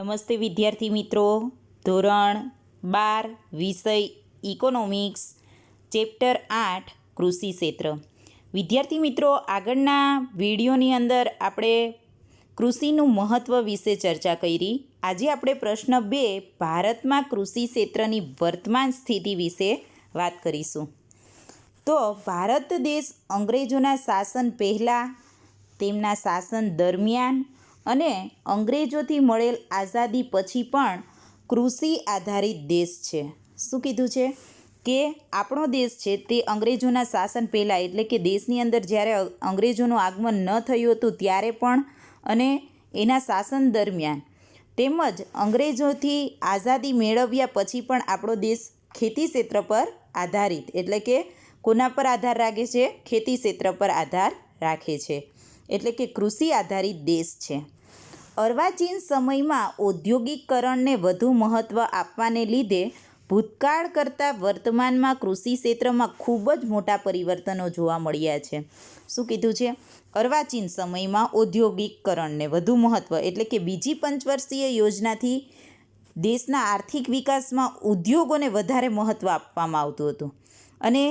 નમસ્તે વિદ્યાર્થી મિત્રો, ધોરણ 12 વિષય ઇકોનોમિક્સ, ચેપ્ટર 8 કૃષિ ક્ષેત્ર. વિદ્યાર્થી મિત્રો, આગળના વિડીયોની અંદર આપણે કૃષિનું મહત્ત્વ વિશે ચર્ચા કરી. આજે આપણે પ્રશ્ન 2 ભારતમાં કૃષિ ક્ષેત્રની વર્તમાન સ્થિતિ વિશે વાત કરીશું. તો ભારત દેશ અંગ્રેજોના શાસન પહેલાં, તેમના શાસન દરમિયાન અને અંગ્રેજોથી મળેલ આઝાદી પછી પણ કૃષિ આધારિત દેશ છે. શું કીધું છે કે આપણો દેશ છે તે અંગ્રેજોના શાસન પહેલાં, એટલે કે દેશની અંદર જ્યારે અંગ્રેજોનું આગમન ન થયું હતું ત્યારે પણ અને એના શાસન દરમિયાન તેમજ અંગ્રેજોથી આઝાદી મેળવ્યા પછી પણ આપણો દેશ ખેતી ક્ષેત્ર પર આધારિત, એટલે કે કોના પર આધાર રાખે છે? ખેતી ક્ષેત્ર પર આધાર રાખે છે, એટલે કે કૃષિ આધારિત દેશ છે. અર્વાચીન સમયમાં ઔદ્યોગિકરણને વધુ મહત્ત્વ આપવાને લીધે ભૂતકાળ કરતાં વર્તમાનમાં કૃષિ ક્ષેત્રમાં ખૂબ જ મોટા પરિવર્તનો જોવા મળ્યા છે. શું કીધું છે? અર્વાચીન સમયમાં ઔદ્યોગિકરણને વધુ મહત્ત્વ, એટલે કે બીજી પંચવર્ષીય યોજનાથી દેશના આર્થિક વિકાસમાં ઉદ્યોગોને વધારે મહત્ત્વ આપવામાં આવતું હતું. અને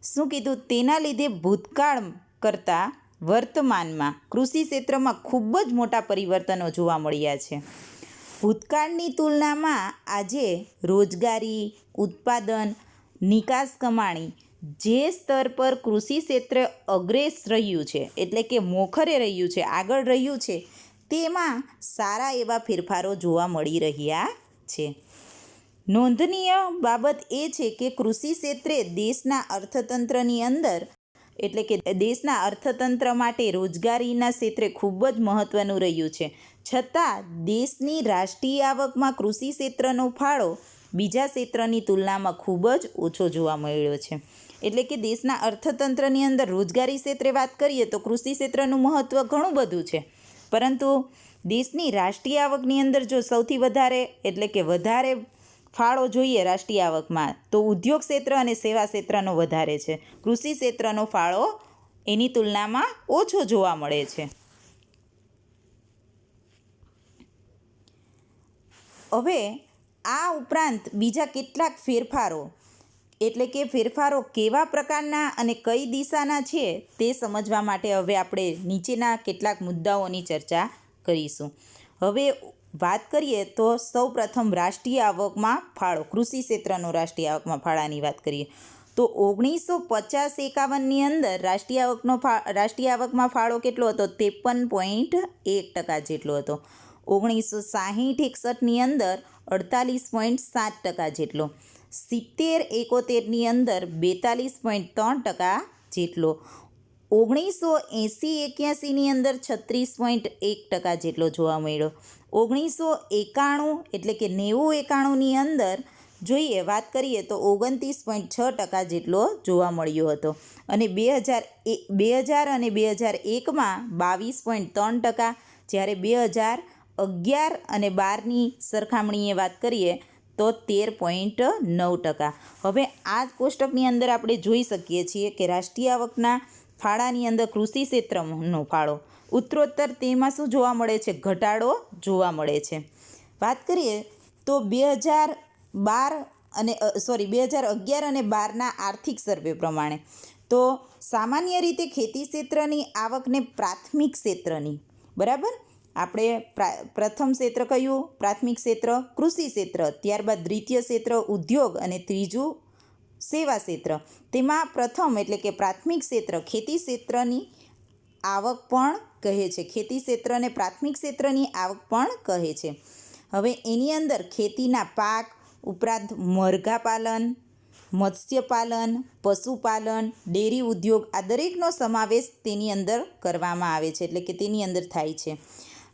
શું કીધું? તેના લીધે ભૂતકાળ કરતાં વર્તમાનમાં કૃષિ ક્ષેત્રમાં ખૂબ જ મોટા પરિવર્તનો જોવા મળ્યા છે. ભૂતકાળની તુલનામાં આજે રોજગારી, ઉત્પાદન, નિકાસ કમાણી જે સ્તર પર કૃષિ ક્ષેત્ર અગ્રેસ રહ્યું છે, એટલે કે મોખરે રહ્યું છે, આગળ રહ્યું છે, તેમાં સારા એવા ફેરફારો જોવા મળી રહ્યા છે. નોંધનીય બાબત એ છે કે કૃષિ ક્ષેત્રે દેશના અર્થતંત્રની અંદર, એટલે કે દેશના અર્થતંત્ર માટે રોજગારીના ક્ષેત્રે ખૂબ જ મહત્ત્વનું રહ્યું છે. છતાં દેશની રાષ્ટ્રીય આવકમાં કૃષિ ક્ષેત્રનો ફાળો બીજા ક્ષેત્રની તુલનામાં ખૂબ જ ઓછો જોવા મળ્યો છે. એટલે કે દેશના અર્થતંત્રની અંદર રોજગારી ક્ષેત્રે વાત કરીએ તો કૃષિ ક્ષેત્રનું મહત્ત્વ ઘણું બધું છે, પરંતુ દેશની રાષ્ટ્રીય આવકની અંદર જો સૌથી વધારે, એટલે કે વધારે ફાળો જોઈએ રાષ્ટ્રીય આવકમાં, તો ઉદ્યોગ ક્ષેત્ર અને સેવા ક્ષેત્રનો વધારે છે. કૃષિ ક્ષેત્રનો ફાળો એની તુલનામાં ઓછો જોવા મળે છે. હવે આ ઉપરાંત બીજા કેટલાક ફેરફારો, એટલે કે ફેરફારો કેવા પ્રકારના અને કઈ દિશાના છે તે સમજવા માટે હવે આપણે નીચેના કેટલાક મુદ્દાઓની ચર્ચા કરીશું. હવે વાત કરીએ તો સૌપ્રથમ રાષ્ટ્રીય આવકમાં ફાળો, કૃષિ ક્ષેત્રનો રાષ્ટ્રીય આવકમાં ફાળાની વાત કરીએ તો 1950-51ની અંદર રાષ્ટ્રીય આવકમાં ફાળો કેટલો હતો? 53.1% જેટલો હતો. 1960-61ની અંદર 48.7% જેટલો. 70-71ની અંદર 42.3% જેટલો. 1980-81ની અંદર 36.1% જેટલો જોવા મળ્યો. 1991 એટલે કે 90-91ની અંદર જોઈએ વાત કરીએ તો 29.6% જેટલો જોવા મળ્યો હતો. અને 2000 અને 2001માં 22.3%, જ્યારે 2011 અને 12ની સરખામણીએ વાત કરીએ તો 13.9%. હવે આ કોષ્ટકની અંદર આપણે જોઈ શકીએ છીએ કે રાષ્ટ્રીય આવકના ફાળાની અંદર કૃષિ ક્ષેત્રનો ફાળો ઉત્તરોત્તર તેમાં શું જોવા મળે છે? ઘટાડો જોવા મળે છે. વાત કરીએ તો 2011 અને 12ના આર્થિક સર્વે પ્રમાણે તો સામાન્ય રીતે ખેતી ક્ષેત્રની આવકને પ્રાથમિક ક્ષેત્રની, બરાબર, આપણે પ્રથમ ક્ષેત્ર કયું? પ્રાથમિક ક્ષેત્ર કૃષિ ક્ષેત્ર, ત્યારબાદ દ્વિતીય ક્ષેત્ર ઉદ્યોગ અને ત્રીજું સેવા ક્ષેત્ર. તેમાં પ્રથમ એટલે કે પ્રાથમિક ક્ષેત્ર ખેતી ક્ષેત્રની આવક પણ કહે છે. ખેતી ક્ષેત્રને પ્રાથમિક ક્ષેત્રની આવક પણ કહે છે. હવે એની અંદર ખેતીના પાક ઉપરાંત મરઘા પાલન, મત્સ્યપાલન, પશુપાલન, ડેરી ઉદ્યોગ આ દરેકનો સમાવેશ તેની અંદર કરવામાં આવે છે, એટલે કે તેની અંદર થાય છે.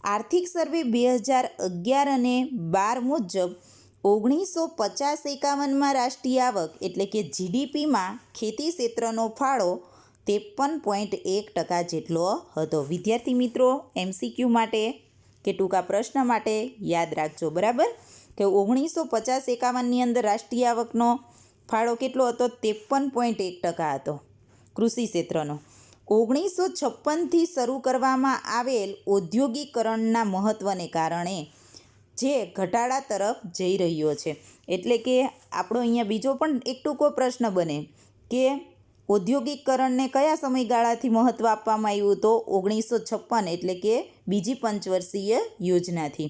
આર્થિક સર્વે 2011 અને 12 મુજબ 1950-51માં રાષ્ટ્રીય આવક, એટલે કે જીડીપીમાં ખેતી ક્ષેત્રનો ફાળો 53.1% જેટલો હતો. વિદ્યાર્થી મિત્રો, MCQ માટે કે ટૂંકા પ્રશ્ન માટે યાદ રાખજો, બરાબર, કે 1950-51ની અંદર રાષ્ટ્રીય આવકનો ફાળો કેટલો હતો? 53.1% હતો કૃષિ ક્ષેત્રનો. 1956થી શરૂ કરવામાં આવેલ ઔદ્યોગિકરણના મહત્ત્વને કારણે જે ઘટાડા તરફ જઈ રહ્યો છે. એટલે કે આપણો અહીંયા બીજો પણ એક ટૂંકો પ્રશ્ન બને કે ઔદ્યોગિકરણને કયા સમયગાળાથી મહત્ત્વ આપવામાં આવ્યું? તો 1956 એટલે કે બીજી પંચવર્ષીય યોજનાથી.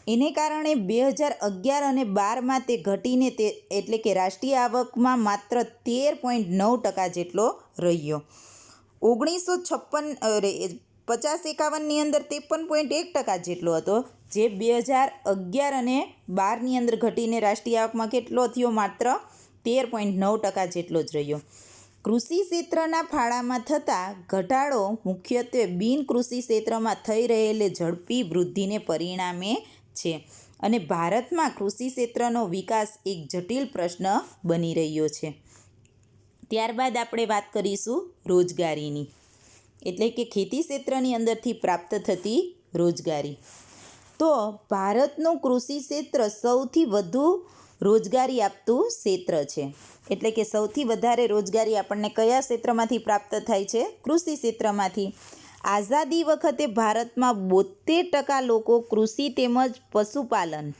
એને કારણે 2011 અને 12માં તે ઘટીને એટલે કે રાષ્ટ્રીય આવકમાં માત્ર 13.9% જેટલો રહ્યો. 50-51ની અંદર 53.1% જેટલો હતો, જે 2011 અને 12ની અંદર ઘટીને રાષ્ટ્રીય આવકમાં કેટલો થયો? માત્ર 13.9% જેટલો જ રહ્યો. કૃષિ ક્ષેત્રના ફાળામાં થતા ઘટાડો મુખ્યત્વે બિનકૃષિ ક્ષેત્રમાં થઈ રહેલી ઝડપી વૃદ્ધિને પરિણામે છે અને ભારતમાં કૃષિ ક્ષેત્રનો વિકાસ એક જટિલ પ્રશ્ન બની રહ્યો છે. ત્યારબાદ આપણે વાત કરીશું રોજગારીની, એટલે કે ખેતી ક્ષેત્રની અંદરથી પ્રાપ્ત થતી રોજગારી. તો ભારતનું કૃષિ ક્ષેત્ર સૌથી વધુ રોજગારી આપતું ક્ષેત્ર છે. એટલે કે સૌથી વધારે રોજગારી આપણને કયા ક્ષેત્રમાંથી પ્રાપ્ત થાય છે? કૃષિ ક્ષેત્રમાંથી. આઝાદી વખતે ભારતમાં 72% લોકો કૃષિ તેમજ પશુપાલન,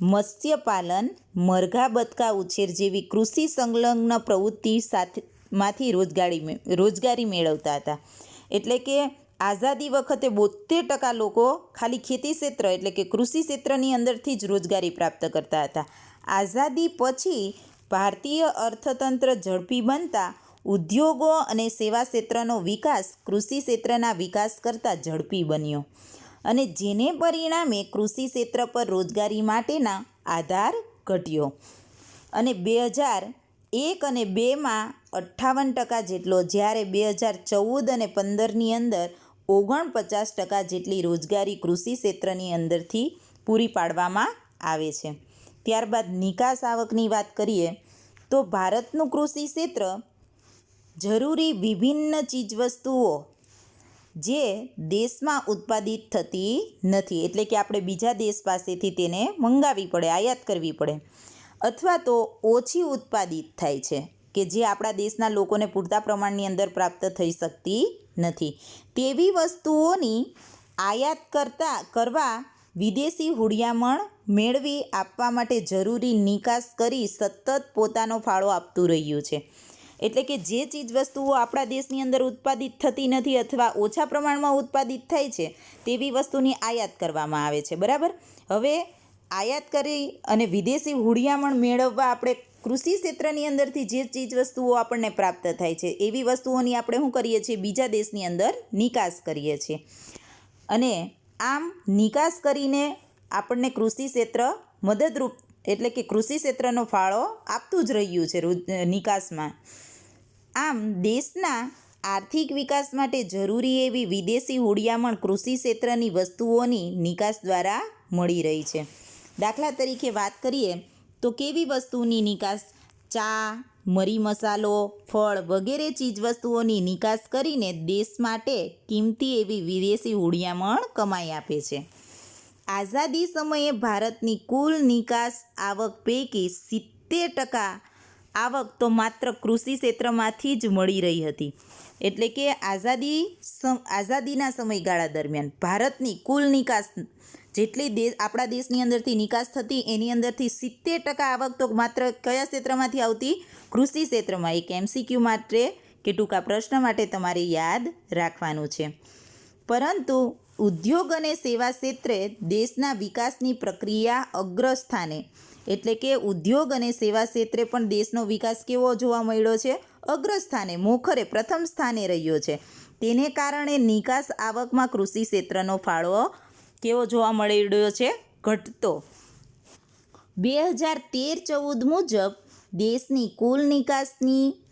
મત્સ્યપાલન, મરઘા બતકા ઉછેર જેવી કૃષિ સંલગ્ન પ્રવૃત્તિ માંથી રોજગારી મેળવતા હતા. એટલે કે આઝાદી વખતે 72% લોકો ખાલી ખેતી ક્ષેત્ર એટલે કે કૃષિ ક્ષેત્રની અંદરથી જ રોજગારી પ્રાપ્ત કરતા હતા. આઝાદી પછી ભારતીય અર્થતંત્ર ઝડપી બનતા ઉદ્યોગો અને સેવા ક્ષેત્રનો વિકાસ કૃષિ ક્ષેત્રના વિકાસ કરતાં ઝડપી બન્યો અને જેને પરિણામે કૃષિ ક્ષેત્ર પર રોજગારી માટેના આધાર ઘટ્યો અને 2001 અને 2માં 58% જેટલો, જ્યારે 2014 અને 15ની અંદર 49% જેટલી રોજગારી કૃષિ ક્ષેત્રની અંદરથી પૂરી પાડવામાં આવે છે. ત્યારબાદ નિકાસ આવકની વાત કરીએ તો ભારતનું કૃષિ ક્ષેત્ર જરૂરી વિભિન્ન ચીજવસ્તુઓ જે દેશમાં ઉત્પાદિત થતી નથી, એટલે કે આપણે બીજા દેશ પાસેથી તેને મંગાવવી પડે, આયાત કરવી પડે, અથવા તો ઓછી ઉત્પાદિત થાય છે કે જે આપણા દેશના લોકોને પૂરતા પ્રમાણની અંદર પ્રાપ્ત થઈ શકતી નથી, તેવી વસ્તુઓની આયાત કરવા વિદેશી હુડિયામણ મેળવી આપવા માટે જરૂરી નિકાસ કરી સતત પોતાનો ફાળો આપતું રહ્યું છે. એટલે કે જે ચીજવસ્તુઓ આપણા દેશની અંદર ઉત્પાદિત થતી નથી અથવા ઓછા પ્રમાણમાં ઉત્પાદિત થાય છે તેવી વસ્તુની આયાત કરવામાં આવે છે. બરાબર. હવે આયાત કરી અને વિદેશી હુડિયામણ મેળવવા આપણે કૃષિ ક્ષેત્રની અંદરથી જે ચીજવસ્તુઓ આપણને પ્રાપ્ત થાય છે એવી વસ્તુઓની આપણે શું કરીએ છીએ? બીજા દેશની અંદર નિકાસ કરીએ છીએ અને આમ નિકાસ કરીને આપણને કૃષિ ક્ષેત્ર મદદરૂપ એટલે કે કૃષિ ક્ષેત્રનો ફાળો આપતું જ રહ્યું છે નિકાસમાં. આમ દેશના આર્થિક વિકાસ માટે જરૂરી એવી વિદેશી હુડિયામણ કૃષિ ક્ષેત્રની વસ્તુઓની નિકાસ દ્વારા મળી રહી છે. દાખલા તરીકે વાત કરીએ તો કેવી વસ્તુની નિકાસ? ચા, મરી મસાલો, ફળ વગેરે ચીજવસ્તુઓની નિકાસ કરીને દેશ માટે કિંમતી એવી વિદેશી હુડિયામણ કમાઈ આપે છે. આઝાદી સમયે ભારતની કુલ નિકાસ આવક પૈકી 70% આવક તો માત્ર કૃષિ ક્ષેત્રમાંથી જ મળી રહી હતી. એટલે કે આઝાદીના સમયગાળા દરમિયાન ભારતની કુલ નિકાસ જેટલી આપણા દેશની અંદરથી નિકાસ થતી એની અંદરથી 70% આવક તો માત્ર કયા ક્ષેત્રમાંથી આવતી? કૃષિ ક્ષેત્રમાં. એક MCQ માટે કે ટૂંકા પ્રશ્ન માટે તમારે યાદ રાખવાનું છે. પરંતુ ઉદ્યોગ અને સેવા ક્ષેત્રે દેશના વિકાસની પ્રક્રિયા અગ્રસ્થાને, એટલે કે ઉદ્યોગ અને સેવા ક્ષેત્રે પણ દેશનો વિકાસ કેવો જોવા મળ્યો છે? અગ્રસ્થાને, મોખરે, પ્રથમ સ્થાને રહ્યો છે. તેને કારણે નિકાસ આવકમાં કૃષિ ક્ષેત્રનો ફાળો કેવો જોવા મળી રહ્યો છે? ઘટતો. 2013-14 મુજબ દેશની કુલ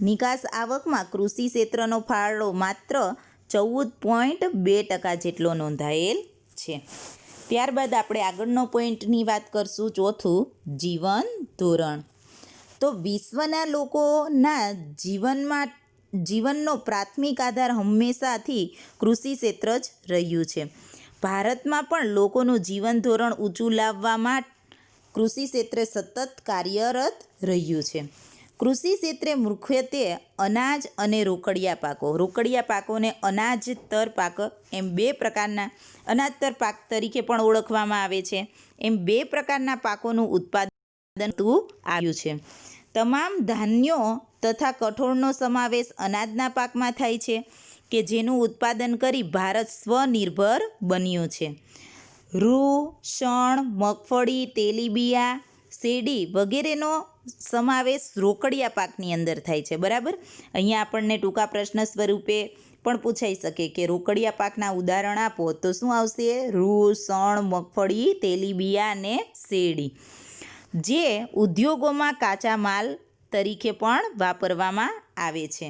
નિકાસ આવકમાં કૃષિ ક્ષેત્રનો ફાળો માત્ર 14.2% જેટલો નોંધાયેલ છે. ત્યારબાદ આપણે આગળનો પોઈન્ટની વાત કરશું, ચોથું, જીવન ધોરણ. તો વિશ્વના લોકોના જીવનનો પ્રાથમિક આધાર હંમેશાથી કૃષિ ક્ષેત્ર જ રહ્યું છે. ભારતમાં પણ લોકોનું જીવન ધોરણ ઊંચું લાવવા માટે કૃષિ ક્ષેત્રે સતત કાર્યરત રહ્યું છે. કૃષિ ક્ષેત્રે મુખ્યત્વે અનાજ અને રોકડિયા પાકોને અનાજતર પાક એમ બે પ્રકારના, અનાજતર પાક તરીકે પણ ઓળખવામાં આવે છે, એમ બે પ્રકારના પાકોનું ઉત્પાદન આવ્યું છે. તમામ ધાન્યો તથા કઠોળનો સમાવેશ અનાજના પાકમાં થાય છે કે જેનું ઉત્પાદન કરી ભારત સ્વનિર્ભર બન્યું છે. રૂ, શણ, મગફળી, તેલીબિયા, શેરડી વગેરેનો સમાવેશ રોકડિયા પાકની અંદર થાય છે. બરાબર, અહીંયા આપણને ટૂંકા પ્રશ્ન સ્વરૂપે પણ પૂછાઈ શકે કે રોકડિયા પાકના ઉદાહરણ આપો, તો શું આવશે? રૂ, શણ, મગફળી, તેલીબિયા અને શેરડી, જે ઉદ્યોગોમાં કાચા માલ તરીકે પણ વાપરવામાં આવે છે.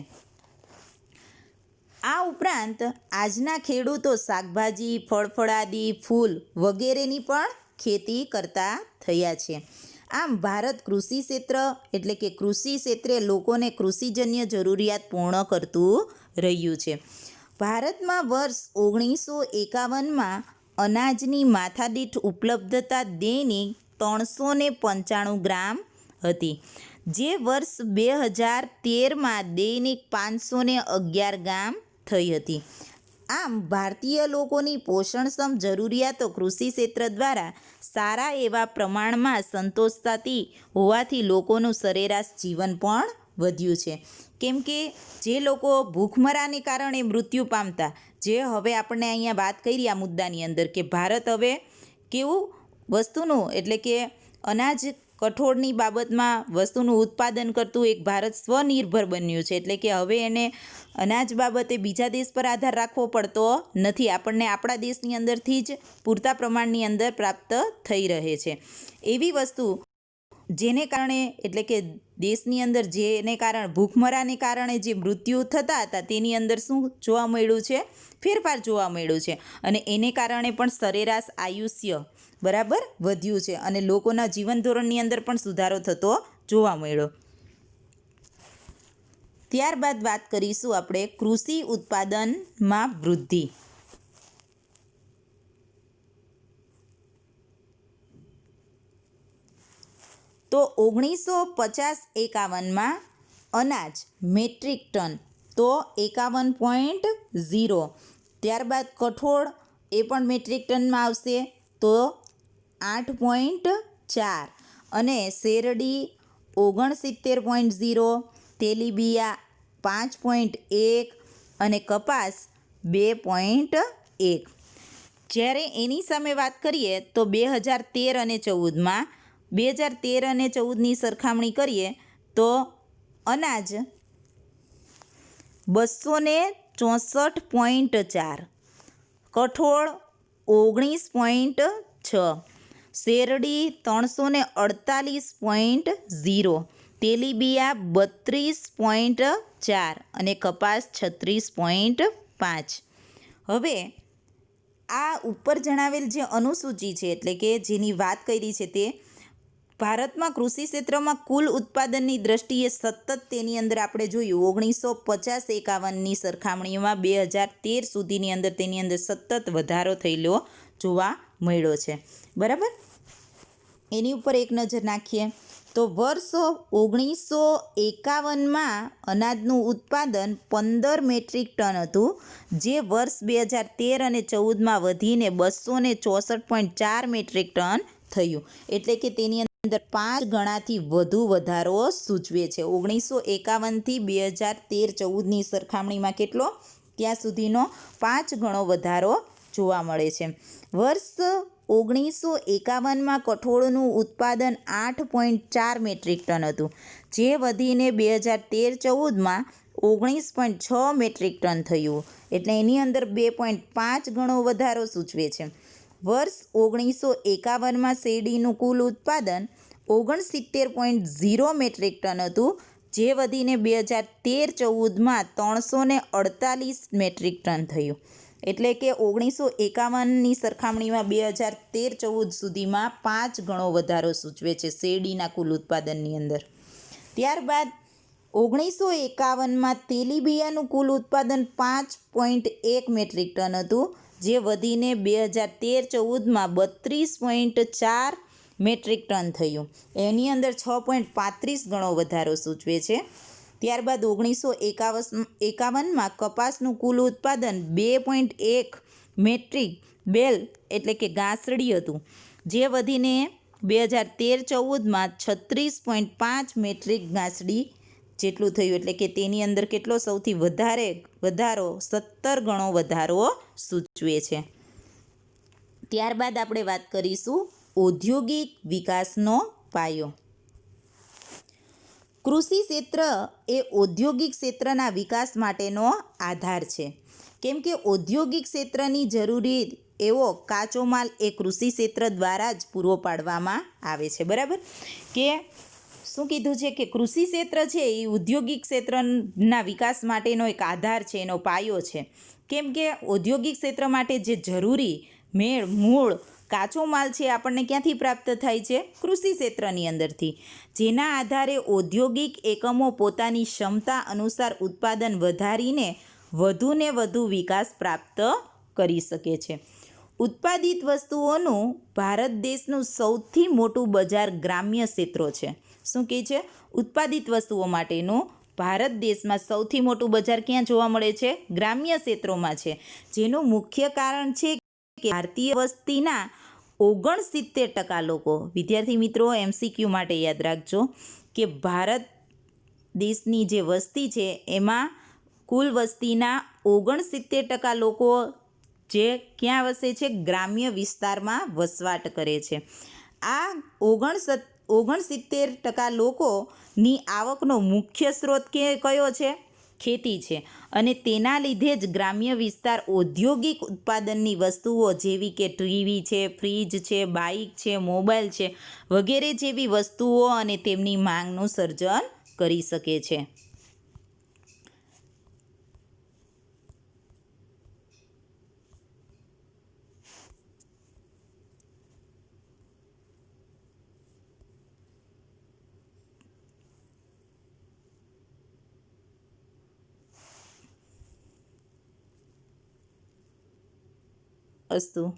આ ઉપરાંત આજના ખેડૂતો શાકભાજી, ફળફળાદી, ફૂલ વગેરેની પણ ખેતી કરતા થયા છે. આમ ભારત કૃષિ ક્ષેત્ર એટલે કે કૃષિ ક્ષેત્રે લોકોને કૃષિજન્ય જરૂરિયાત પૂર્ણ કરતું રહ્યું છે. ભારતમાં વર્ષ 1951માં અનાજની માથાદીઠ ઉપલબ્ધતા દૈનિક 395 ગ્રામ હતી, જે વર્ષ 2013માં દૈનિક 511 ગ્રામ થઈ હતી. આમ ભારતીય લોકોની પોષણક્ષમ જરૂરિયાતો કૃષિ ક્ષેત્ર દ્વારા સારા એવા પ્રમાણમાં સંતોષાતી હોવાથી લોકોનું સરેરાશ જીવન પણ વધ્યું છે. કેમ કે જે લોકો ભૂખમરાને કારણે મૃત્યુ પામતા, જે હવે આપણે અહીંયા વાત કરી આ મુદ્દાની અંદર કે ભારત હવે કેવું વસ્તુનું એટલે કે અનાજ કઠોળની બાબતમાં વસ્તુનું ઉત્પાદન કરતું એક ભારત સ્વનિર્ભર બન્યું છે. એટલે કે હવે એને અનાજ બાબતે બીજા દેશ પર આધાર રાખવો પડતો નથી. આપણને આપણા દેશની અંદરથી જ પૂરતા પ્રમાણની અંદર પ્રાપ્ત થઈ રહે છે. એવી વસ્તુ જેને કારણે એટલે કે દેશની અંદર જેને કારણે ભૂખમરાને કારણે જે મૃત્યુ થતા હતા તેની અંદર શું જોવા મળ્યું છે? ફેરફાર જોવા મળ્યું છે. અને એને કારણે પણ સરેરાશ આયુષ્ય બરાબર વધ્યું છે અને લોકોના જીવન ધોરણની અંદર પણ સુધારો થતો જોવા મળ્યો. ત્યારબાદ વાત કરીશું આપણે કૃષિ ઉત્પાદનમાં વૃદ્ધિ. તો 1950-51માં અનાજ મેટ્રિક ટન તો 51.0, ત્યારબાદ કઠોળ એ પણ મેટ્રિક ટનમાં આવશે તો 8.4 અને શેરડી 69.0, તેલીબિયા 5.1 અને કપાસ 2.1. જ્યારે એની સામે વાત કરીએ તો 2013 અને 14માં 2013 અને 14ની સરખામણી કરીએ તો અનાજ 264.4, કઠોળ 19.6, શેરડી 348.0, તેલીબિયા 32.4 અને કપાસ 36.5. હવે આ ઉપર જણાવેલ જે અનુસૂચિ છે એટલે કે જેની વાત કરી છે તે ભારતમાં કૃષિ ક્ષેત્રમાં કુલ ઉત્પાદનની દ્રષ્ટિએ સતત તેની અંદર આપણે જોયું 1950-51ની સરખામણીમાં 2013 સુધીની અંદર તેની અંદર સતત વધારો થયેલો જોવા મળ્યો છે. બરાબર, એની ઉપર એક નજર નાખીએ તો વર્ષ 1951માં અનાજનું ઉત્પાદન 15 મેટ્રિક ટન હતું, જે વર્ષ 2013 અને 14માં વધીને 264.4 મેટ્રિક ટન થયું. એટલે કે તેની અંદર 5 ગણાથી વધુ વધારો સૂચવે છે. 1951થી 2013-14ની સરખામણીમાં કેટલો? ત્યાં સુધીનો 5 ગણો વધારો જોવા મળે છે. વર્ષ 1951માં કઠોળનું ઉત્પાદન 8.4 મેટ્રિક ટન હતું, જે વધીને 2013-14માં 19.6 મેટ્રિક ટન થયું. એટલે એની અંદર 2.5 ગણો વધારો સૂચવે છે. વર્ષ 1951માં શેરડીનું કુલ ઉત્પાદન 69.0 મેટ્રિક ટન હતું, જે વધીને 2013-14માં 348 મેટ્રિક ટન થયું. એટલે કે 1951ની સરખામણીમાં 2013-14 સુધીમાં 5 ગણો વધારો સૂચવે છે શેરડીના કુલ ઉત્પાદનની અંદર. ત્યારબાદ 1951માં તેલીબિયાનું કુલ ઉત્પાદન 5.1 મેટ્રિક ટન હતું, જે વધીને 2013-14માં 32.4 મેટ્રિક ટન થયું. એની અંદર 6.35 ગણો વધારો સૂચવે છે. ત્યારબાદ 1951માં કપાસનું કુલ ઉત્પાદન 2.1 મેટ્રિક બેલ એટલે કે ગાંસડી હતું, જે વધીને 2013-14માં 36.5 મેટ્રિક ગાંસડી જેટલું થયું. એટલે કે તેની અંદર કેટલો સૌથી વધારો 17 ગણો વધારો સૂચવે છે. ત્યારબાદ આપણે વાત કરીશું ઔદ્યોગિક વિકાસનો પાયો. કૃષિ ક્ષેત્ર એ ઔદ્યોગિક ક્ષેત્રના વિકાસ માટેનો આધાર છે, કેમ કે ઔદ્યોગિક ક્ષેત્રની જરૂરી એવો કાચો માલ એ કૃષિ ક્ષેત્ર દ્વારા જ પૂરો પાડવામાં આવે છે. બરાબર, કે શું કીધું છે કે કૃષિ ક્ષેત્ર છે એ ઔદ્યોગિક ક્ષેત્રના વિકાસ માટેનો એક આધાર છે, એનો પાયો છે. કેમ કે ઔદ્યોગિક ક્ષેત્ર માટે જે જરૂરી મૂળ કાચો માલ છે આપણને ક્યાંથી પ્રાપ્ત થાય છે? કૃષિ ક્ષેત્રની અંદરથી, જેના આધારે ઔદ્યોગિક એકમો પોતાની ક્ષમતા અનુસાર ઉત્પાદન વધારીને વધુને વધુ વિકાસ પ્રાપ્ત કરી શકે છે. ઉત્પાદિત વસ્તુઓનું ભારત દેશનું સૌથી મોટું બજાર ગ્રામ્ય ક્ષેત્રો છે. શું કહે છે? ઉત્પાદિત વસ્તુઓ માટેનું ભારત દેશમાં સૌથી મોટું બજાર ક્યાં જોવા મળે છે? ગ્રામ્ય ક્ષેત્રોમાં છે. જેનું મુખ્ય કારણ છે કે ભારતીય વસ્તીના 69% લોકો, વિદ્યાર્થી મિત્રો MCQ માટે યાદ રાખજો કે ભારત દેશની જે વસ્તી છે એમાં કુલ વસ્તીના 69% લોકો જે ક્યાં વસે છે? ગ્રામ્ય વિસ્તારમાં વસવાટ કરે છે. આ 69% લોકોની આવકનો મુખ્ય સ્ત્રોત કયો છે? ખેતી છે. અને તેના લીધે જ ગ્રામ્ય વિસ્તાર ઔદ્યોગિક ઉત્પાદનની વસ્તુઓ જેવી કે ટીવી છે, ફ્રીજ છે, બાઇક છે, મોબાઈલ છે વગેરે જેવી વસ્તુઓ અને તેમની માંગનું સર્જન કરી શકે છે. અસ્તુ.